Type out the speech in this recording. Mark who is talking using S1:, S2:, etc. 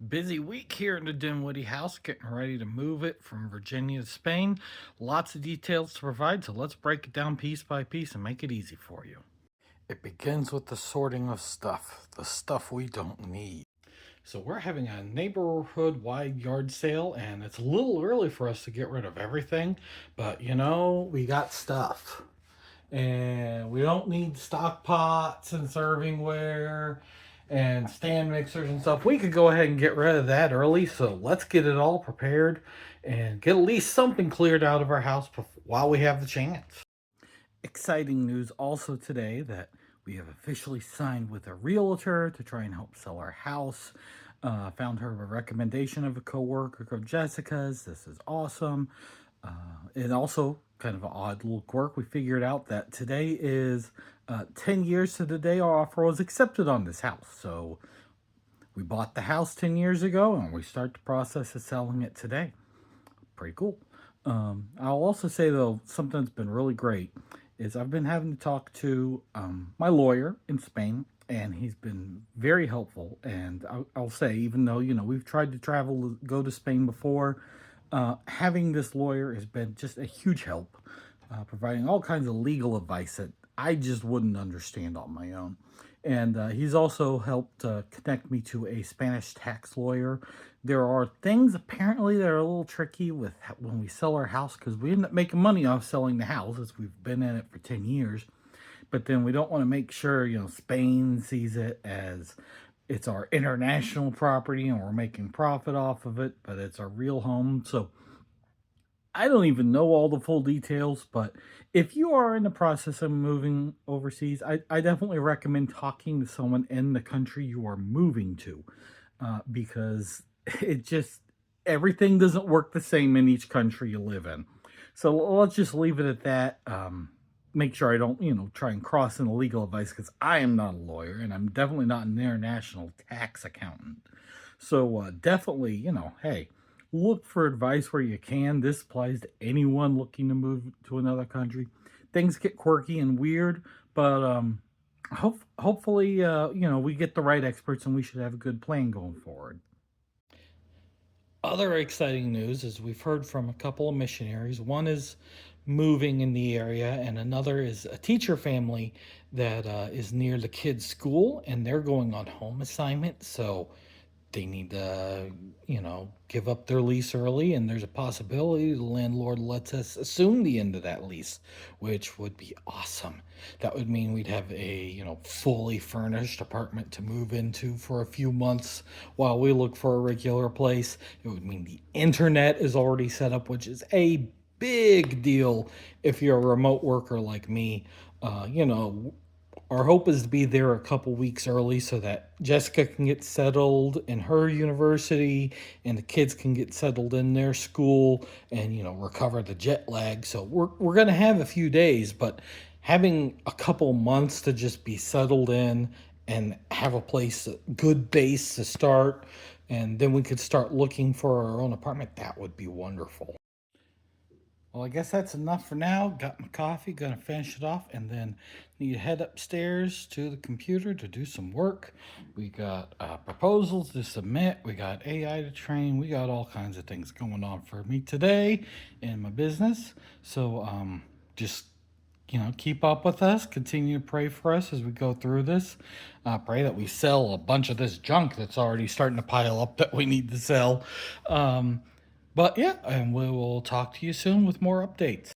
S1: Busy week here in the Dinwiddie house, getting ready to move it from Virginia to Spain. Lots of details to provide, so let's break it down piece by piece and make it easy for you. It begins with the sorting of stuff, the stuff we don't need. So we're having a neighborhood wide yard sale, and it's a little early for us to get rid of everything, but we got stuff. And we don't need stock pots and servingware and stand mixers and stuff. We could go ahead and get rid of that early. So let's get it all prepared and get at least something cleared out of our house while we have the chance. Exciting news also today that we have officially signed with a realtor to try and help sell our house. Found her a recommendation of a coworker of Jessica's. This is awesome. And also, kind of an odd little quirk, we figured out that today is 10 years to the day our offer was accepted on this house. So we bought the house 10 years ago and we start the process of selling it today. Pretty cool. I'll also say, though, something that's been really great is I've been having to talk to my lawyer in Spain, and he's been very helpful. And I'll say, even though, we've tried to travel, go to Spain before, having this lawyer has been just a huge help, providing all kinds of legal advice that I just wouldn't understand on my own. And he's also helped connect me to a Spanish tax lawyer. There are things apparently that are a little tricky with when we sell our house, because we end up making money off selling the house as we've been in it for 10 years. But then we don't want to make sure, Spain sees it as it's our international property and we're making profit off of it, but it's our real home. So I don't even know all the full details, but if you are in the process of moving overseas, I definitely recommend talking to someone in the country you are moving to, because it just, everything doesn't work the same in each country you live in. So let's just leave it at that. Make sure I don't, try and cross in legal advice, because I am not a lawyer and I'm definitely not an international tax accountant. So definitely, hey, look for advice where you can. This applies to anyone looking to move to another country. Things get quirky and weird, but hopefully, we get the right experts and we should have a good plan going forward. Other exciting news is we've heard from a couple of missionaries. One is moving in the area, and another is a teacher family that is near the kids' school, and they're going on home assignment. So they need to, give up their lease early, and there's a possibility the landlord lets us assume the end of that lease, which would be awesome. That would mean we'd have a, fully furnished apartment to move into for a few months while we look for a regular place. It would mean the internet is already set up, which is a big deal if you're a remote worker like me. Our hope is to be there a couple weeks early so that Jessica can get settled in her university and the kids can get settled in their school and, recover the jet lag. So we're going to have a few days, but having a couple months to just be settled in and have a place, a good base to start, and then we could start looking for our own apartment, that would be wonderful. Well, I guess that's enough for now. Got my coffee, gonna finish it off, and then need to head upstairs to the computer to do some work. We got proposals to submit, we got AI to train, we got all kinds of things going on for me today in my business. So, just keep up with us. Continue to pray for us as we go through this. Pray that we sell a bunch of this junk that's already starting to pile up that we need to sell. But yeah, and we will talk to you soon with more updates.